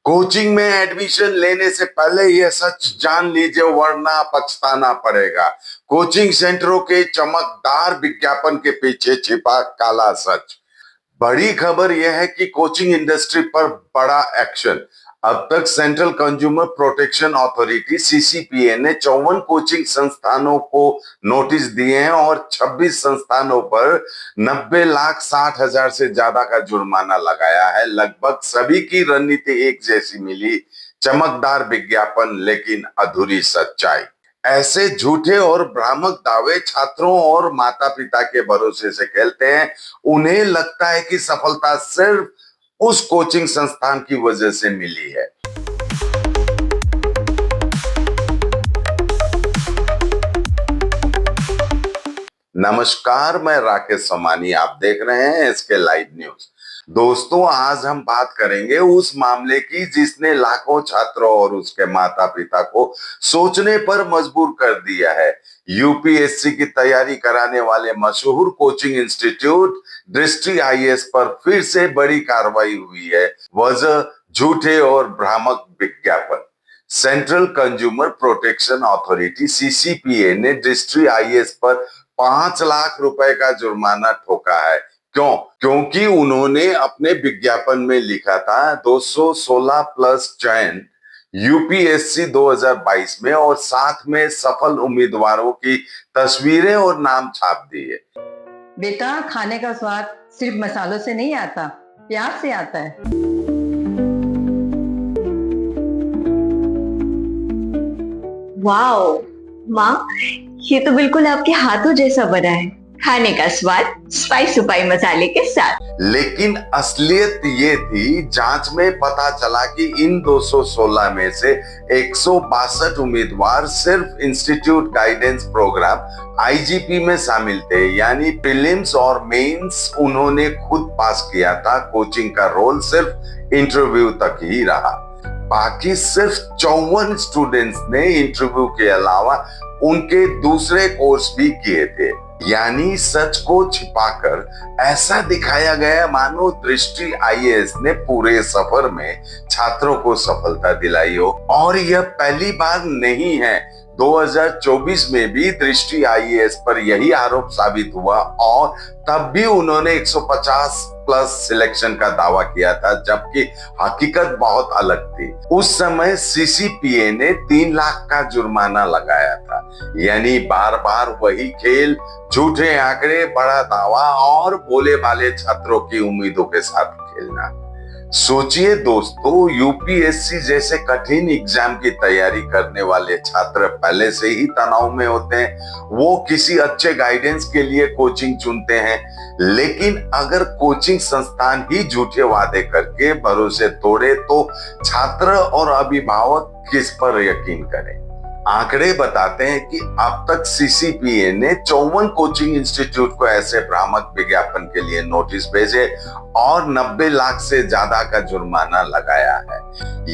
Coaching में admission लेने से पहले यह सच जान लीजिए, वरना पछताना पड़ेगा। कोचिंग सेंटरों के चमकदार विज्ञापन के पीछे छिपा काला सच। बड़ी खबर यह है कि कोचिंग इंडस्ट्री पर बड़ा एक्शन। अब तक central consumer protection authority CCPA ने 54 कोचिंग संस्थानों को नोटिस दिए हैं और 26 संस्थानों पर 90,60,000 से ज्यादा का जुर्माना लगाया है। लगभग सभी की रणनीति एक जैसी मिली, चमकदार विज्ञापन लेकिन अधूरी सच्चाई। ऐसे झूठे और भ्रामक दावे छात्रों और माता पिता के भरोसे से खेलते हैं। उन्हें लगता है कि सफलता सिर्फ उस कोचिंग संस्थान की वजह से मिली है। नमस्कार, मैं राकेश सोमानी, आप देख रहे हैं एसके लाइव न्यूज। दोस्तों, आज हम बात करेंगे उस मामले की जिसने लाखों छात्रों और उसके माता पिता को सोचने पर मजबूर कर दिया है। यूपीएससी की तैयारी कराने वाले मशहूर कोचिंग इंस्टीट्यूट दृष्टि आईएएस पर फिर से बड़ी कार्रवाई हुई है। वजह झूठे और भ्रामक विज्ञापन। Central consumer protection authority CCPA ने दृष्टि आईएएस पर 5 लाख रुपए का जुर्माना ठोका है। क्यों? क्योंकि उन्होंने अपने विज्ञापन में लिखा था 216 प्लस चयन यूपीएससी 2022 में और साथ में सफल उम्मीदवारों की तस्वीरें और नाम छाप दिए। बेटा, खाने का स्वाद सिर्फ मसालों से नहीं आता, प्यार से आता है। वाओ माँ, ये तो बिल्कुल आपके हाथों जैसा बना है। खाने का स्वाद स्पाइस सुपाई मसाले के साथ। लेकिन असलियत ये थी, जांच में पता चला कि इन 216 में से 162 उम्मीदवार सिर्फ इंस्टीट्यूट गाइडेंस प्रोग्राम आईजीपी में शामिल थे, यानी प्रीलिम्स और मेंस उन्होंने खुद पास किया था। कोचिंग का रोल सिर्फ इंटरव्यू तक ही रहा। बाकी सिर्फ 54 स्टूडेंट्स ने इंटरव्यू के अलावा उनके दूसरे कोर्स भी किए थे। यानी सच को छिपाकर ऐसा दिखाया गया मानो दृष्टि आईएएस ने पूरे सफर में छात्रों को सफलता दिलाई हो। और यह पहली बार नहीं है। 2024 में भी दृष्टि आईएएस पर यही आरोप साबित हुआ और तब भी उन्होंने 150 प्लस सिलेक्शन का दावा किया था, जबकि हकीकत बहुत अलग थी। उस समय सीसीपीए ने 3 लाख का जुर्माना लगाया था। यानी बार बार वही खेल, झूठे आंकड़े, बड़ा दावा और भोले भाले छात्रों की उम्मीदों के साथ खेलना। सोचिए दोस्तों, यूपीएससी जैसे कठिन एग्जाम की तैयारी करने वाले छात्र पहले से ही तनाव में होते हैं। वो किसी अच्छे गाइडेंस के लिए कोचिंग चुनते हैं, लेकिन अगर कोचिंग संस्थान ही झूठे वादे करके भरोसे तोड़े तो छात्र और अभिभावक किस पर यकीन करें। आंकड़े बताते हैं कि अब तक सीसीपीए ने 54 कोचिंग इंस्टीट्यूट को ऐसे भ्रामक विज्ञापन के लिए नोटिस भेजे और 90 लाख से ज्यादा का जुर्माना लगाया है।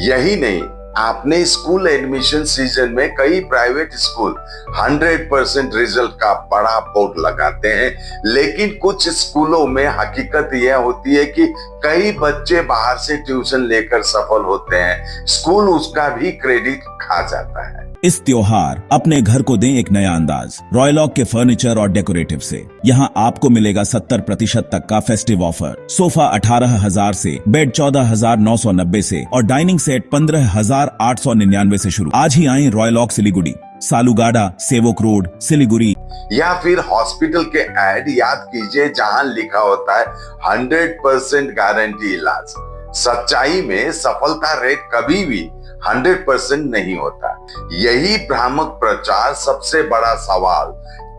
यही नहीं, आपने स्कूल एडमिशन सीजन में कई प्राइवेट स्कूल 100% रिजल्ट का बड़ा बोर्ड लगाते हैं, लेकिन कुछ स्कूलों में हकीकत यह होती है कि कई बच्चे बाहर से ट्यूशन लेकर सफल होते हैं। स्कूल उसका भी क्रेडिट खा जाता है। इस त्योहार अपने घर को दें एक नया अंदाज रॉयलॉक के फर्नीचर और डेकोरेटिव से। यहाँ आपको मिलेगा 70% तक का फेस्टिव ऑफर। सोफा 18,000 से, बेड 14,990 से और डाइनिंग सेट 15,899 से शुरू। आज ही आए रॉयलॉक सिलीगुड़ी, सालूगाड़ा, सेवक रोड, सिलीगुड़ी। या फिर हॉस्पिटल के ऐड याद कीजिए जहां लिखा होता है 100% गारंटी इलाज। सच्चाई में सफलता रेट कभी भी 100% नहीं होता। यही भ्रामक प्रचार सबसे बड़ा सवाल।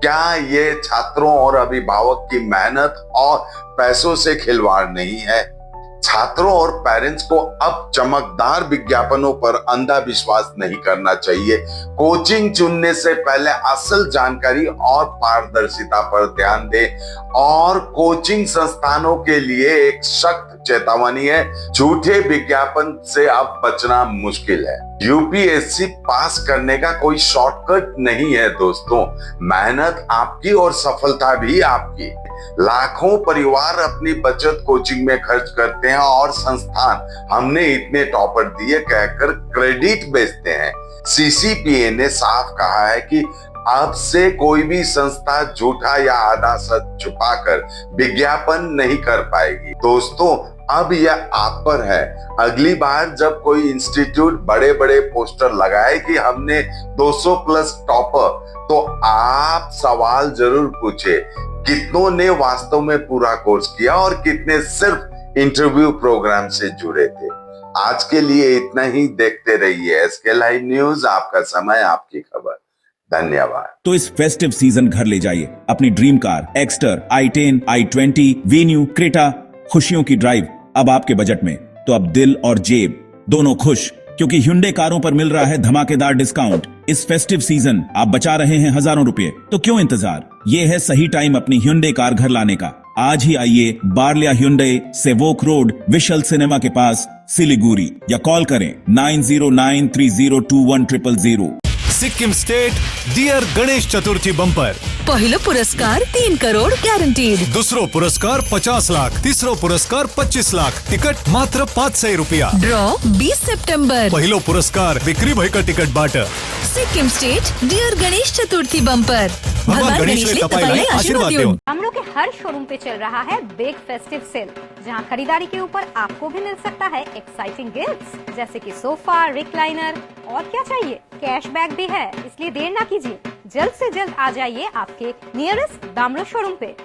क्या ये छात्रों और अभिभावक की मेहनत और पैसों से खिलवाड़ नहीं है? छात्रों और पेरेंट्स को अब चमकदार विज्ञापनों पर अंधा विश्वास नहीं करना चाहिए। कोचिंग चुनने से पहले असल जानकारी और पारदर्शिता पर ध्यान दें। और कोचिंग संस्थानों के लिए एक सख्त चेतावनी है, झूठे विज्ञापन से अब बचना मुश्किल है। यूपीएससी पास करने का कोई शॉर्टकट नहीं है दोस्तों। मेहनत आपकी और सफलता भी आपकी। लाखों परिवार अपनी बचत कोचिंग में खर्च करते हैं और संस्थान हमने इतने टॉपर दिए कहकर क्रेडिट बेचते हैं। सीसीपीए ने साफ कहा है कि अब से कोई भी संस्था झूठा या आधा सच छुपाकर विज्ञापन नहीं कर पाएगी। दोस्तों, अब यह आप पर है। अगली बार जब कोई इंस्टीट्यूट बड़े बड़े पोस्टर लगाए कि हमने 200 प्लस टॉपर, तो आप सवाल जरूर पूछे, कितनों ने वास्तव में पूरा कोर्स किया और कितने सिर्फ इंटरव्यू प्रोग्राम से जुड़े थे। आज के लिए इतना ही। देखते रहिए एसके लाइव न्यूज, आपका समय आपकी खबर। धन्यवाद। तो इस फेस्टिव सीजन घर ले जाइए अपनी dream car Exter, i10, i20, venue, Creta. खुशियों की ड्राइव अब आपके बजट में। तो अब दिल और जेब दोनों खुश, क्योंकि Hyundai कारों पर मिल रहा है धमाकेदार डिस्काउंट। इस फेस्टिव सीजन आप बचा रहे हैं हजारों रुपए, तो क्यों इंतजार। ये है सही टाइम अपनी Hyundai कार घर लाने का। आज ही आइए बार्लिया Hyundai, Sevoke road, we shall cinema के पास, सिलीगुड़ी, या कॉल करें 9093021000। Sikkim state dear Ganesh Chaturthi bumper. पहिलो पुरस्कार 3 करोड ग्यारंटीड। दुसरो पुरस्कार 50 लाख। तिसरो पुरस्कार 25 लाख। टिकट मात्र 500 रुपया। Draw 20 September. पहिलो पुरस्कार बिक्री भएका टिकटबाट। Sikkim state dear Ganesh Chaturthi bumper. भगवान गणेशले तपाईलाई आशीर्वाद देऊन्। हम लोग के हर शोरूम पे चल रहा है बिग फेस्टिव सेल, जहां खरीदारी के ऊपर आपको भी मिल सकता है एक्साइटिंग गिफ्ट्स, जैसे कि सोफा, रिक्लाइनर और क्या चाहिए, कैशबैक भी है। इसलिए देर ना कीजिए, जल्द से जल्द आ जाइए आपके नियरेस्ट दामलो शोरूम पे।